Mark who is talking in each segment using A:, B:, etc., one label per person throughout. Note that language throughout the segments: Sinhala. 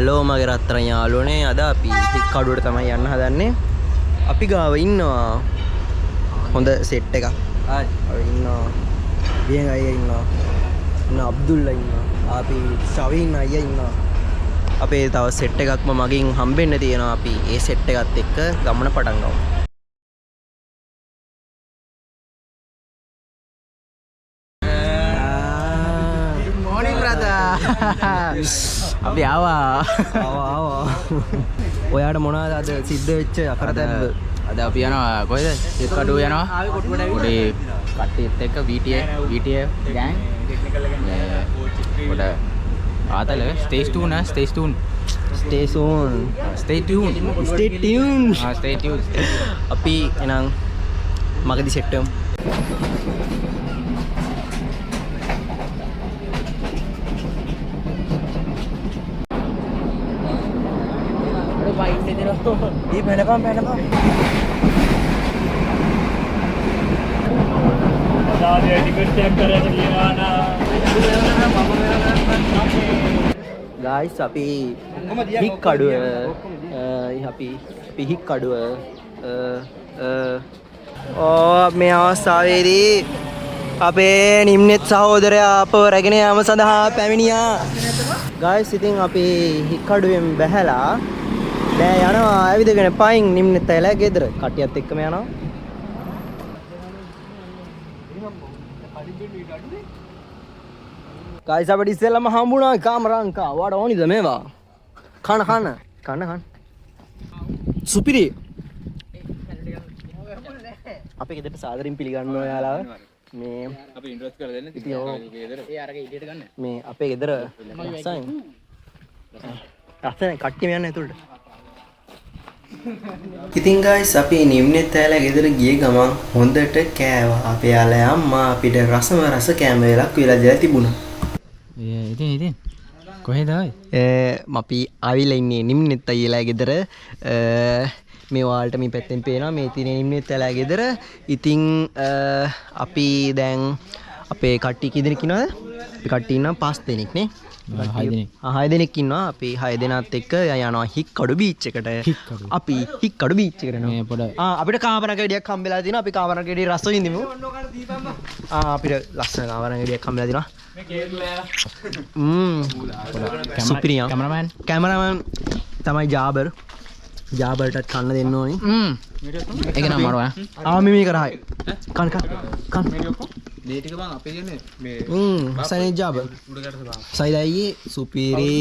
A: හලෝ මගේ රත්තරන් යාළුවනේ අද අපි හික්කඩුවට තමයි යන්න හදන්නේ. අපි ගාව ඉන්නවා හොඳ සෙට් එකක්. හරි ඉන්නවා. දියන් අයියා ඉන්නවා. අබ්දුල්ලා ඉන්නවා. අපි ශවින් අයියා ඉන්නවා. අපේ තව සෙට් එකක්ම මගින් හම්බෙන්න තියෙනවා. අපි ඒ සෙට් එකත් එක්ක ගමන පටන් ගමු. අපි ආවා ඔයාට මොනවද අද සිද්ධ වෙච්ච අකරතැබ්බ?
B: අද අපි යනවා කොහෙද? හික්කඩුව යනවා. උඩේ කට්ටියත් එක්ක VTA ගෑන්. උඩ ආතල stay tuned.
A: අපි එනම් මගදී සෙට් වෙමු. ये पहनपा guys අපි හික්කඩුව හික්කඩුව මේ අවස්ථාවේදී අපේ නිම්නෙත් සහෝදරයා අපව රැගෙන යාම සඳහා පැමිණියා. guys ඉතින් අපි හික්කඩුවෙන් බැහැලා දැන් යනවා ඇවිදගෙන පයින් නිම්නෙත් ඇවිල්ලා ගෙදර කට්ටියත් එක්කම යනවා. guys අපිට ඉස්සෙල්ලාම හම්බුණා කාමරංකා. ඔයාට ඕනිද මේවා? කන සුපිරි. අපේ ගෙදරට සාදරින් පිළිගන්නවා ඔයාලා. මේ
B: අපි ඉන්ට්‍රොඩ්ස් කරලා දෙන්න.
A: ඉතින් ඔව්.
B: ඒ අරගේ ඉඩියට ගන්න.
A: මේ අපේ ගෙදර ලස්සනයි කට්ටියම යන්නේ ඇතුළට. ඉතින් guys අපි නිම්නෙත් ඇවිල්ලා ගෙදර ගිය ගමන් හොඳට කෑවා. අපේ යාළයා අම්මා අපිට රසම රස කෑම වේලක් වෙලා දලා තිබුණා.
B: ඉතින් කොහෙද ආවේ?
A: අපි ආවිලා ඉන්නේ නිම්නෙත් අයියලා ගෙදර. මේ වාල්ට මේ පැත්තෙන් පේනවා මේ තියෙන නිම්නෙත් අයියලා ගෙදර. ඉතින් අපි දැන් අපේ කට්ටිය කී දෙනෙක් ඉන්නවද? අපි කට්ටිය ඉන්නවා 5 දෙනෙක් නේ. 6 දෙනෙක් ඉන්නවා. අපි 6 දෙනාත් එක්ක යනවා හික්කඩු බීච් එකට. අපි හික්කඩු බීච් එකට යනවා. අපිට කාමරක ගෙඩියක් හම්බෙලා තිනවා. අපි කාමරක ගෙඩිය රස විඳිමු. අපිට ලස්සන කාමරක ගෙඩියක් හම්බෙලා තිනවා. සුපිරියා. කැමරාමෑන් තමයි ජාබර්ටත් කන්න දෙන්න ඕනි.
B: ඒක නම් මරවා.
A: මේ කරහයි. කන්
B: මේ ටික බං අපේ කියන්නේ මේ
A: සයිනේ ජාබර් උඩකට සබා. සයිදයි සුපිරි.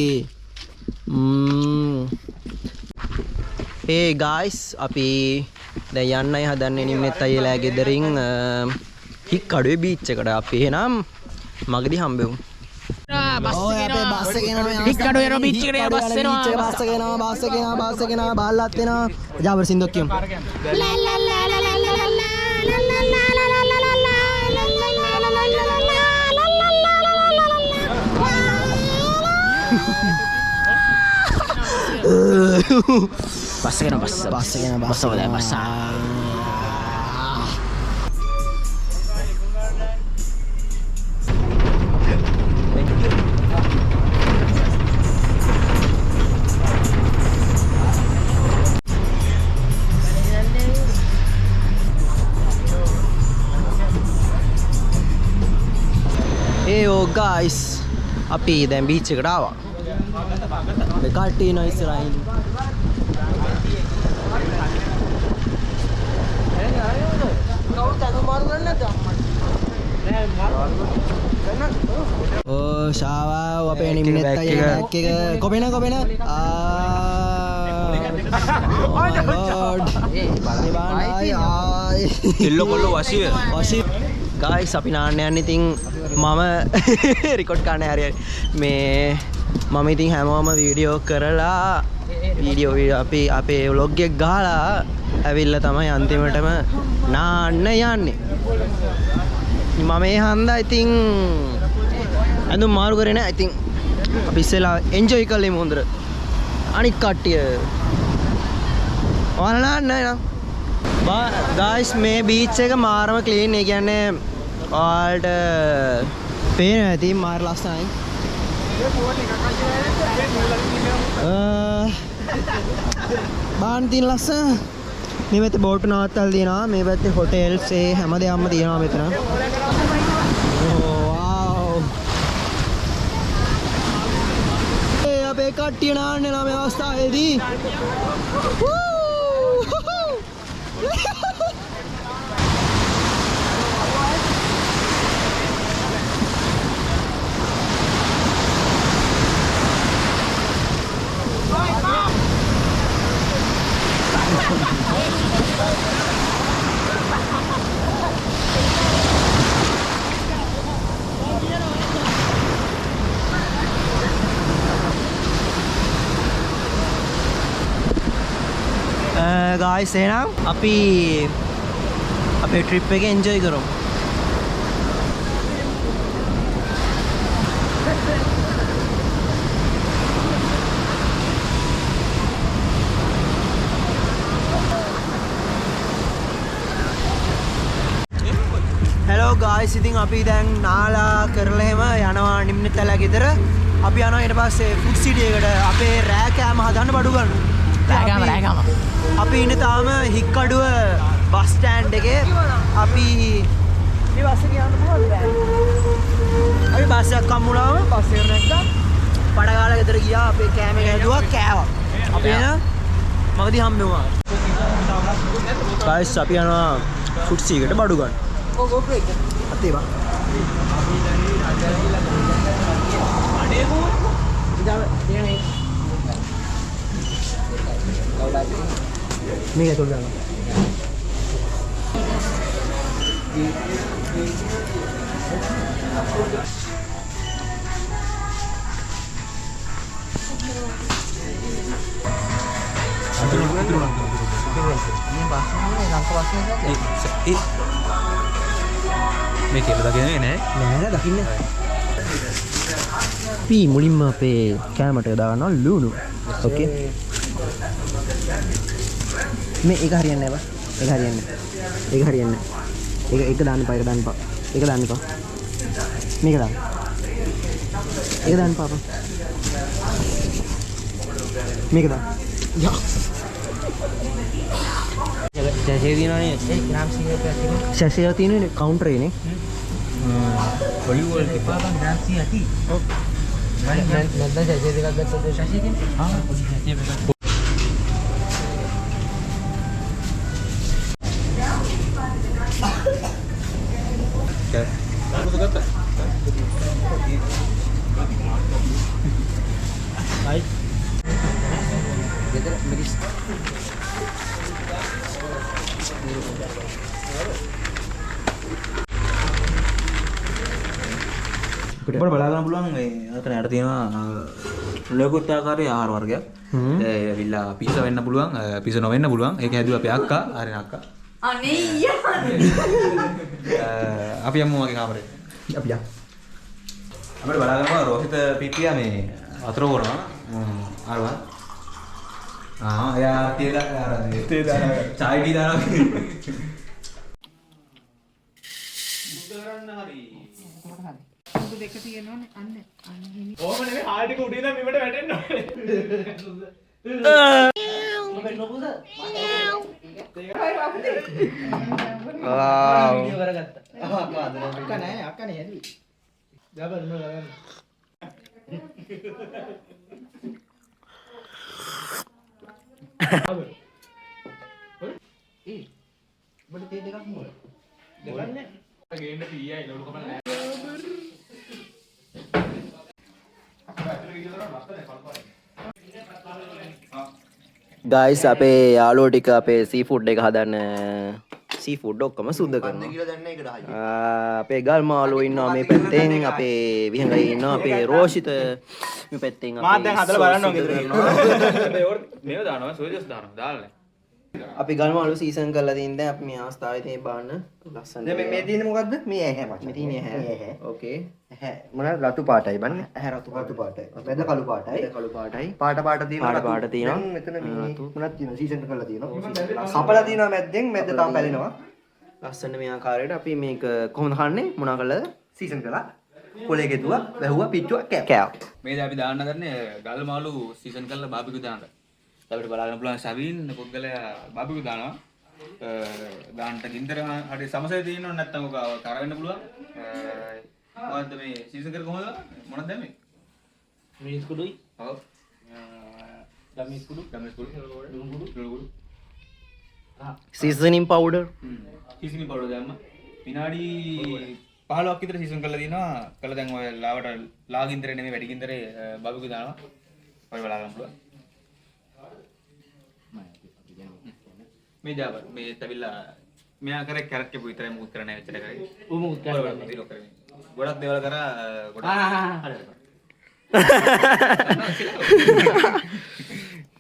A: ඒ guys අපි දැන් යන්නයි හදන්නේ නිම්නෙත් අයියලා ගෙදරින් හික්කඩුවේ බීච් එකට. අපි එහෙනම් මගදී හම්බෙමු.
B: බස් එක යනවා. හික්කඩුවේ යන බීච් එකට බස් එනවා.
A: බස් එක යනවා. බාල්ලත් එනවා. ජාබර් සින්දුවක් කියමු.
B: බස්
A: guys අපි දැන් බීච් එකට ආවා. මේ කට්ටිය ඉන්න ඉස්සරහින්. ශාවා අපේ නිම්නෙත් අයියා එක කොපෙන
B: කෙල්ල කොල්ල වශී
A: guys අපි නාන්න යන්නේ. ඉතින් මම රෙකෝඩ් කරන්න හරිය මේ මම ඉතින් හැමෝම වීඩියෝ කරලා අපි අපේ vlog එක ගහලා ඇවිල්ලා තමයි අන්තිමටම නාන්න යන්නේ. මම මේ හන්දා ඉතින් ඇඳුම් මාරු කරේ නෑ. ඉතින් අපි ඉස්සෙල්ලා එන්ජොයි කළේ මොන්දර. අනික් කට්ටිය ඔයාලා නාන්න නේද? guys මේ බීච් එක මාරම ක්ලීන්. ඒ කියන්නේ ඔයාලට පේනවා ඇති මාර ලස්සනයි. බාන්න තියෙන ලස්සන මේ පැත්තේ බෝට් නවත්තලා තියෙනවා මේ පැත්තේ හොටෙල්ස් ඒ හැම දෙයක්ම තියෙනවා මෙතන අපේ කට්ටිය නාන්නේ නම් මේ අවස්ථාවේදී guys එහෙනම් අපි අපේ ට්‍රිප් එක එන්ජොයි කරමු. hello guys ඉතින් අපි දැන් නාලා කරලා එහෙම යනවා නිම්නතල ගෙදර. අපි යනවා ඊට පස්සේ ෆුඩ් සිටි එකට අපේ රෑ කෑම හදන්න බඩු ගන්න.
B: රෑකෑම
A: අපි ඉන්නේ තාම හික්කඩුව බස් ස්ටෑන්ඩ් එකේ. අපි මේ බස් එක යන්න මොකද අපි බස් එකක් හම්බුනාම බස් එක නැග්ගා. පඩගාලා ගෙදර ගියා. අපේ කෑම එක හැදුවා කෑවා. අපි එන මගදී හම්බෙවුවා. guys අපි යනවා ෆුඩ් සිටි එකට බඩු ගන්න. අතේ බා. මේක තොල් දානවා.
B: මේ කියලා දකින්නේ නෑ
A: නෑ දකින්න. අපි මුලින්ම අපේ කෑමට දානවා ලුණු. ඕකේ. මේ එක හරියන්නේ නැහැ බා. එක හරියන්නේ. එක හරියන්නේ. එක දාන්න එපා. එක දාන්න එපා. එක දාන්න එපා. මේක දාන්න. එක දාන්න එපා. මේක දාන්න. යා. සැෂේ දිනවනේ. ඒ ග්‍රෑම් 100ක් තියෙනවා. සැෂේ තියෙනනේ කවුන්ටරේ නේ.
B: ඔලිව් වල තිබ්බා ග්‍රෑම් 100 ඇති. ඔව්. නැත්නම් සැෂේ දෙකක් ගත්තොත් සැෂේ තියෙන්නේ. ආ පොඩි සැෂේ එකක්.
A: Hai. ගෙදර මිරිස්.
B: ඔබට බලා ගන්න පුළුවන් මේ අතන යට තියෙනවා ලොකුත් ආකාරයේ ආහාර වර්ගයක්. ඒ විල්ලා පීසා වෙන්න පුළුවන්, පීසා නොවෙන්න පුළුවන්. ඒක හැදුවා අපේ අක්කා, හරින අක්කා.
C: අනේ ඊයනේ.
B: අපි යමු මගේ කාමරේ.
A: අපි යමු.
B: අපිට බලා ගන්නවා රෝහිත පිටියා මේ වතුර බොනවා. ආරවා. එයා තේ දාලා තේ දාලා චායි ටී දානවා.
C: දෙක තියෙනවනේ අන්න
D: ඕම නෙමෙයි හාල් ටික උඩින් නම් මෙවට වැටෙන්න ඕනේ. ගේන්න පීයයි ලොකු කමක් නැහැ.
A: guys අපේ යාළුවෝ ටික අපේ සී ෆුඩ් එක හදන්න සී ෆුඩ් ඔක්කොම සුද්ධ කරනවා. අපේ ගල් මාළුවෝ ඉන්නවා මේ පැත්තෙන්. අපේ විහඟයි ඉන්නවා. අපේ රෝෂිත මේ පැත්තෙන්.
D: මාත් දැන් හදලා බලන්න ඕන ගෙදර ඉන්නවා. මේව දානවා සෝයස් දානවා දාන්නේ.
A: අපි ගල් මාළුවෝ සීසන් කරලා තියෙන දැන් අපි මේ අවස්ථාවේ තියෙන බාන්න ලස්සන.
E: දැන් මේ තියෙන්නේ මොකද්ද? මේ ඇහැ මචං.
A: මේ තියෙන්නේ ඇහැ. ඕකේ.
E: ඇහැ මොනවාද රතු පාටයි බන්නේ?
A: ඇහැ රතු
E: පාටයි. මැද කළු පාටයි.
A: කළු පාටයි.
E: පාට තියෙනවා.
A: පාට තියෙනවා.
E: දැන් මෙතන මේ මොනවද තියෙනවා? සීසන් කරලා තියෙනවා. කපලා තියෙනවා මැද්දෙන්. මැද්ද තාම පැලෙනවා.
A: ලස්සන මේ ආකාරයට අපි මේක කොහොමද කන්නේ? මොනවා කළාද?
E: සීසන් කළා. පොලේ ගෙතුවා වැහුවා පිච්චුවා කෑවා.
A: කෑවා.
B: මේ දැන් අපි දාන්න හදන්නේ ගල් මාළු සීසන් කරලා බාබිකියු දාන්න. අපිට බලාගන්න පුළුවන් ශවින් පොත්ගලයා බාබිකියු දානවා. දාන්නට ගින්දර හරි සමසේ තියෙනව නැත්නම් ඔක කර වෙන්න පුළුවන්. මොකද්ද මේ සීසන් කර කොහොමද? මොනවද දැම්මේ?
A: මිනිස් කුඩුයි.
B: ඔව්.
A: ගමිස් කුඩු.
B: ලුණු
A: සීසනින් පවුඩර්.
B: සීසන් පවුඩර් දැම්ම. විනාඩි 15ක් විතර සීසන් කරලා දිනවා. කළා දැන් ඔය ලාවට ලාගින්දරේ නෙමෙයි වැඩි ගින්දරේ බාබිකියු දානවා. ඔය බලාගන්න පුළුවන්. මේ ජාබර් මේ තවිලා මෙයා කරේ කැරට් එක විතරයි මූත් කරන්නේ විතර කරේ.
A: ඌ මුත් කරන්නේ.
B: ගොඩක් දේවල් කරා ගොඩක්.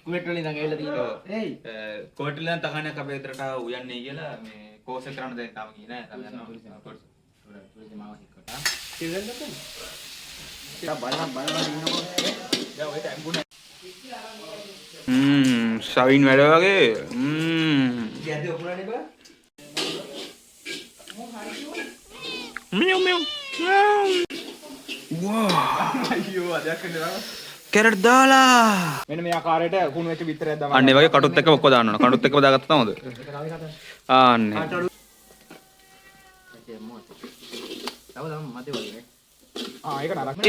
A: කුවෙට් වලින් ඉඳන් ඇවිල්ලා තියෙනවා. ඒයි.
B: කුවෙට් වලින් තහනයක් අපේ විතරට උයන්නේ කියලා මේ කෝස් එක කරන්න දැන් තාම ගියේ නෑ. තාම යනවා. ශවින් වැඩ වගේ.
E: ගැද්දේ ඔපුරන්නේ බා.
B: මියු මියු. වා. අයියෝ අදයක් වෙනවා. කැරට් දාලා. මෙන්න මේ ආකාරයට කුණු වෙච්ච බිත්තරයක් දාන්න. අන්න ඒ වගේ කටුත් එක්ක ඔක්කොම දාන්න ඕන. කටුත් එක්ක දාගත්තා හොඳ. ආන්නේ.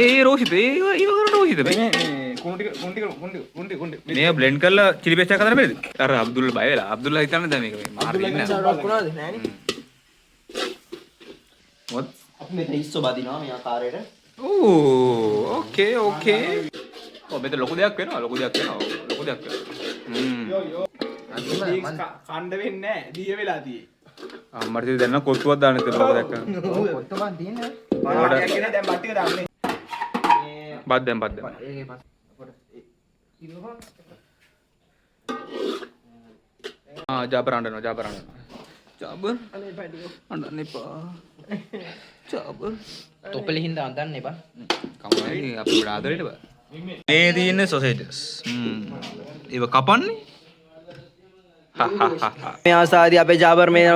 B: ඒ රෝහිත ඒ කරන රෝහිත මේ මේ බ්ලෙන්ඩ් කරලා චිලි පේස්ට් එකක් හදන්න බැරිද? අර අබ්දුල් බය වෙලා. අබ්දුල්ලා හිතන්නේ දැන් මේක මාරින්න. මොකද?
A: අපි මෙතන ඉස්සෝ බදිනවා මේ ආකාරයට.
B: ඕ ඕකේ ඕකේ. ඔව් මෙතන ලොකු දෙයක් වෙනවා.
D: කණ්ඩ වෙන්නේ නැහැ. දිය වෙලා තියෙයි.
B: අම්මට දැන් කොත්තුවක් දාන්න කියලා ලොකු දෙයක් කරනවා.
A: කොත්තමන් තියෙන්නේ.
D: පාඩයක් කියන දැන් බත් ටික දාන්නේ.
B: බත් දැන්.
A: ඒකේ පස්ස.
B: ජාබර් අඬනවා. ජාබර් අඬන්න එපා. ජාබර්
A: තොපලේ හින්දා අඳන්න එපා.
B: කමයි අපි වඩා ආදරේට බා. මේ තියෙන්නේ සොසේජස්. ඒව කපන්නේ.
A: මේ අවස්ථාවේදී අපේ ජාබර් මේ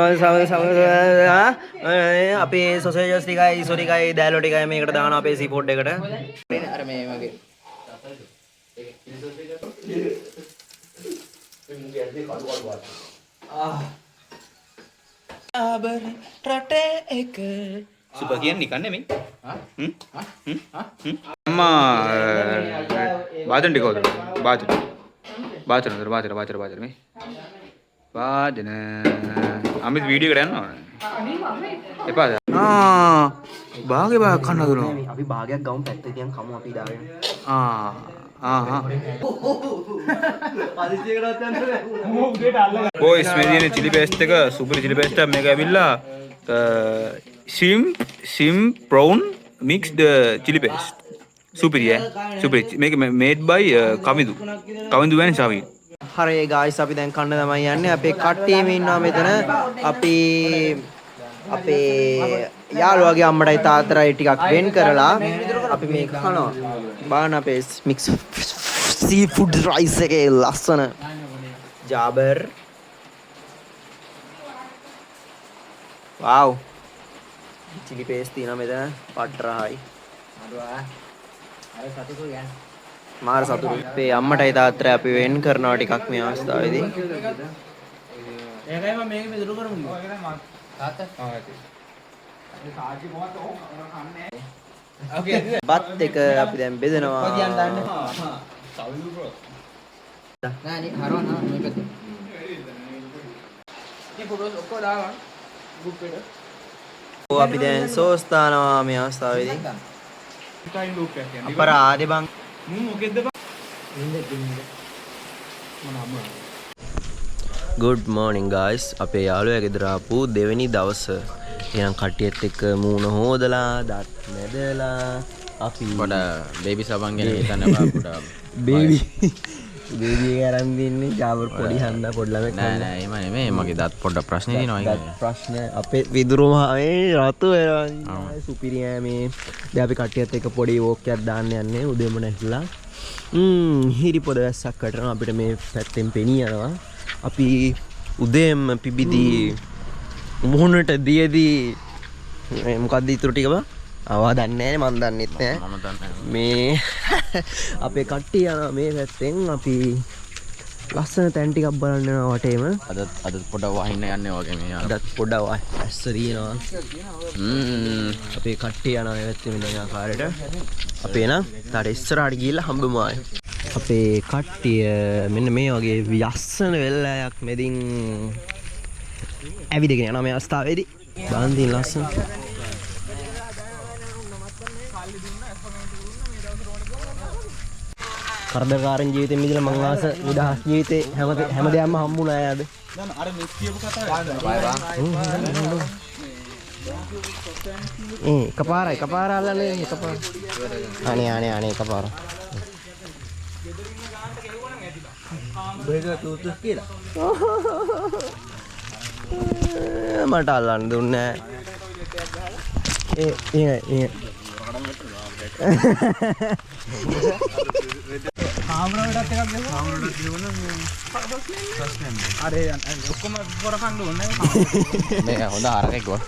A: අපේ සොසේජස් ටිකයි ඉසෝ ටිකයි දෑලෝ ටිකයි මේකට දානවා අපේ සීෆුඩ් එකට. අර මේ වගේ. ජාබර් රටේ එක
B: සුපර් කියන්නේ නිකන් නෙමෙයි. අම්මා වාදන ටික හොදන්න. වාදන මේ. වාදන අමිත් වීඩියෝ එකට යනවා. එපාද? භාගේ භාග කන්න දුනවා.
A: අපි භාගයක් ගමු පැත්තේ තියන් කමු අපි දාගෙන.
B: බොයිස් මේ තියෙන චිලි පේස්ට් එක සුපර් චිලි පේස්ට් එක මේක ඇවිල්ලා shrimp prawn mixed chili paste. Super මේක made by කවිඳු and ශවින්.
A: හරි ගායිස් අපි දැන් කන්න තමයි යන්නේ. අපේ කට්ටියම ඉන්නවා මෙතන. අපි අපේ යාළුවාගේ අම්මටයි තාත්තටයි ටිකක් වෙන් කරලා අපි මේක කනවා. බලන්න අපේ මික්ස් සී ෆුඩ් රයිස් එකේ ලස්සන ජාබර්. වව්. චිලි පේස්ට් තියෙනවා මෙතන. පට්ටරහයි. මාර සතුටු. අපේ අම්මටයි තාත්තටයි අපි වෙන් කරනවා ටිකක් මේ අවස්ථාවේදී. ඒකයි මම මේක මෙදුරු කරමු. තාත්තා. බත් එක අපි දැන් බෙදනවා. නෑ හරවන්න මේ පැත්තේ. මේ ෆොටෝස් ඔක්කොම දානවා ගෲප් එකට. අපි දැන් සෝස් දානවා මේ අවස්ථාවේදී. අපරාධේ බං. Good morning guys. අපේ යාළුවා ගෙදර ආපු දෙවෙනි දවස. එහෙනම් කට්ටියත් එක්ක මූණ හොදලා දත් මැදලා අපි
F: පොඩ බේබි සබන් ගැන හිතන්න බා පොඩ
A: බේබි බේබි එක අරන් දින්නේ ජාබර් පොඩි හන්දා පොඩි ළමෙක්
F: නෑ නෑ එහෙම නෙමෙයි මගේ දත් පොඩ්ඩක් ප්‍රශ්න තියෙනවා
A: දත් ප්‍රශ්න අපේ විදුරු මහේ රතු වෙනවා සුපිරියා මේ දැන් අපි කට්ටියත් එක්ක පොඩි වෝක් එකක් දාන්න යන්නේ උදේම නැහිලා හිරි පොද වැස්සක් වටන අපිට මේ පැත්තෙන් පෙනී යනවා අපි උදේම පිබිදී මුහුණට දියදී මොකක්ද ඉතුරු ටික බා අවා දන්නේ නැහැ මන් දන්නෙත් නෑ.
F: මම දන්නේ
A: මේ අපේ කට්ටිය යනවා මේ පැත්තෙන් අපි ලස්සන තැන් ටිකක් බලන්න යනවා වටේම.
F: අද පොඩ වහින්න යන්නේ වගේ මේ යාළුවා.
A: අදත් පොඩ්ඩක් ඇස්ස රියනවා. අපේ කට්ටිය යනවා මේ පැත්තේ මෙන්න ආකාරයට. අපි එන තාට ඉස්සරහට ගිහිල්ලා හම්බෙමු ආයේ. අපේ කට්ටිය මෙන්න මේ වගේ යස්සන වෙල්ලයක් මෙදින් ඇවිදගෙන යනවා මේ අවස්ථාවේදී. බලන්න තියෙන ලස්සන. කරදරකාරන් ජීවිතේ මිදලා මං ආස නිදහස් ජීවිතේ හැමදේම හම්බුණා ආයද.
B: දැන් අර මිස් කියපු කතාව
A: එකපාර අල්ලන්නේ එකපාර. අනේ එකපාර. මට අල්ලන්න දුන්නේ නැහැ.
B: කාමරාවටත් එකක් දෙන්න. කාමරාවටත් දෙවන මේ ප්‍රශ්නයක් නෑ. අර ඔක්කොම පොරකන්න ඕනේ
F: මේ හොඳ ආරකෙක් ගෝ.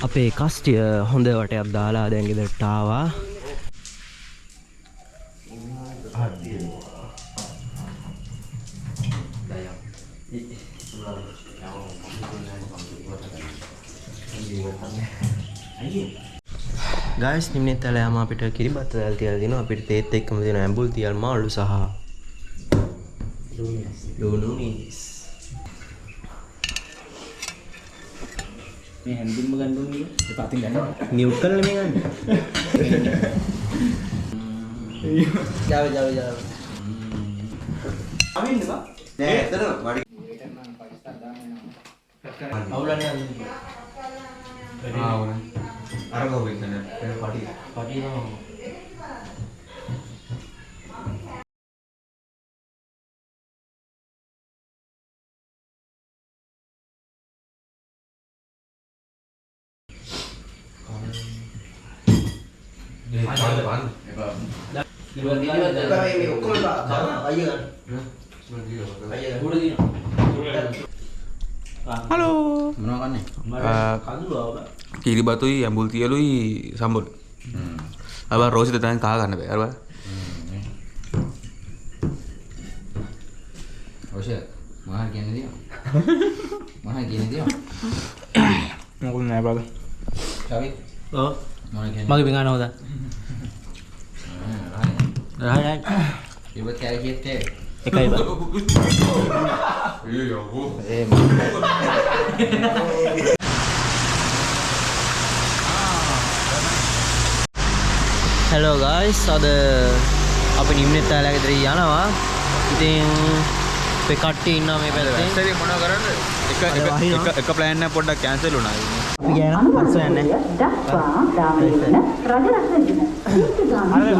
A: අපේ කස්ටිය හොඳ වටයක් දාලා දැන් ගෙදරට ආවා. ගයිස් නිම්නෙත් ඇලෑම අපිට කිරිබත් දැල් තියලා දිනවා. අපිට තේත් එක්කම දෙන ඇඹුල් තියල් මාළු සහ ලුණු මිස්.
B: මේ හැන්දින්ම ගන්න ඕනේ නේද? ඒ පාතින් ගන්න.
A: මියුට් කරලා මේ ගන්න. ජාව.
E: අවින්න බා. නෑ එතන වඩි.
A: අවුලන්නේ
B: ඕනේ. අර ගොවෙන් නේද?
A: පටි නෝ.
B: හලෝ.
F: මොනවා කන්නේ?
B: කිරිබතුයි ඇඹුල් තියලුයි සම්බුල්. අර රෝසිත දැන් කහ ගන්න බෑ. අර බලන්න.
F: ඔෂේ මහා කියන්නේ දියා. මහා කියන්නේ දියා.
B: මොකුත් නෑ බල.
F: ශාවි.
A: ඔව්.
F: මහා කියන්නේ.
A: මගේ පිඟාන හොදා. රහයි.
F: ඉවත් කැලකියත්තේ.
A: එකයි බා. Hello guys, අද අපි නිම්නෙත් ඇලලා ගෙදර යනවා. ඉතින් අපේ කට්ටිය ඉන්නවා මේ පැත්තේ.
B: ඇස්තරේ මොනව කරන්නද? එක ප්ලෑන් එක පොඩ්ඩක් කැන්සල් වුණා.
A: අපි ගියා නම් පස්ස යන්නේ.
G: දක්වා දාමන රජරත්න දින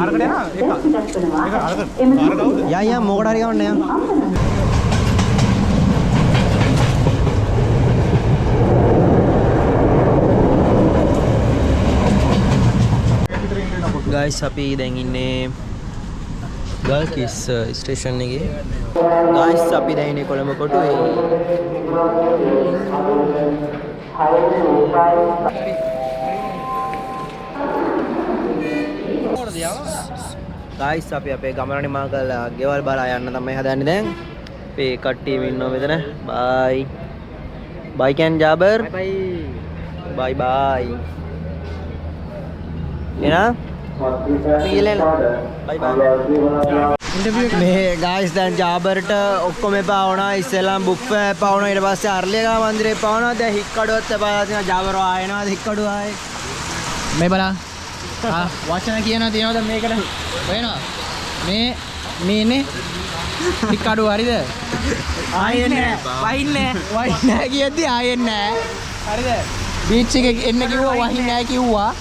B: අරකට යනවා.
A: යා මොකට හරි ගමන්න යා. ගයිස් අපි දැන් ඉන්නේ ගල්කිස් ස්ටේෂන් එකේ. ගයිස් අපි දැන් ඉන්නේ කොළඹ කොටුවේ. ගයිස් අපි අපේ ගමන නිමා කරලා ගෙවල් බලා යන්න තමයි හදන්නේ දැන්. අපේ කට්ටියම ඉන්නවා මෙතන. බයි. බයි කැන් ජාබර්. බයි බයි. එනා මේ ගයිස් දැන් ජාබර්ට ඔක්කොම එපා වුණා. ඉස්සෙල්ලාම බුෆේ එපා වුණා. ඊට පස්සේ අර්ලියගා මන්දිරේ එපා වුණා. දැන් හික්කඩුවත් එපා තියෙනවා. ජාබර් ආයෙනවා හික්කඩුව ආයේ.
H: මේ බලන්න. වචන කියන තියනවද මේකට වෙනවා. මේ ඉන්නේ හික්කඩුව හරිද?
A: ආයෙන්නේ
H: වහින්නේ කියද්දි ආයෙන්නේ නැහැ. හරිද? බීච් එකේ එන්න කිව්වා වහින්නේ නැහැ කිව්වා.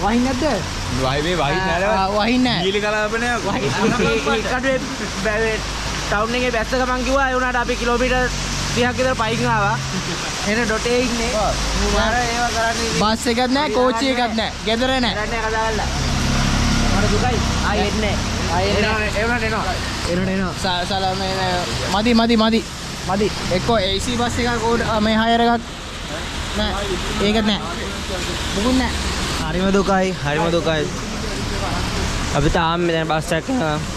H: වහින්නේ නැද්ද?
B: වහින්නේ
H: වහින්නේ නැහැ.
B: ගීලි කලාපනයක්.
A: හික්කඩුවේ ටවුන් එකේ බැස්ස ගමන් කිව්වා. ඒ උනාට අපි කිලෝමීටර් 30ක් විතර පයින් ආවා. එන ඩොටේ ඉන්නේ. මාර ඒවා කරන්නේ.
H: බස් එකක් නැහැ, කෝච්චි එකක් නැහැ. ගෙදර නැහැ.
A: කරන්නේ කතාවල්ලා. මට දුකයි. ආයෙන්නේ නැහැ. ඒ උනාට එනවා.
H: මදි. එක්කෝ AC බස් එකක් මේ හයර් එකක් නෑ. ඒකත් නෑ. මුකුත් නෑ.
A: හරිම දුකයි අපි තාම දැන් බස් එකක් යනවා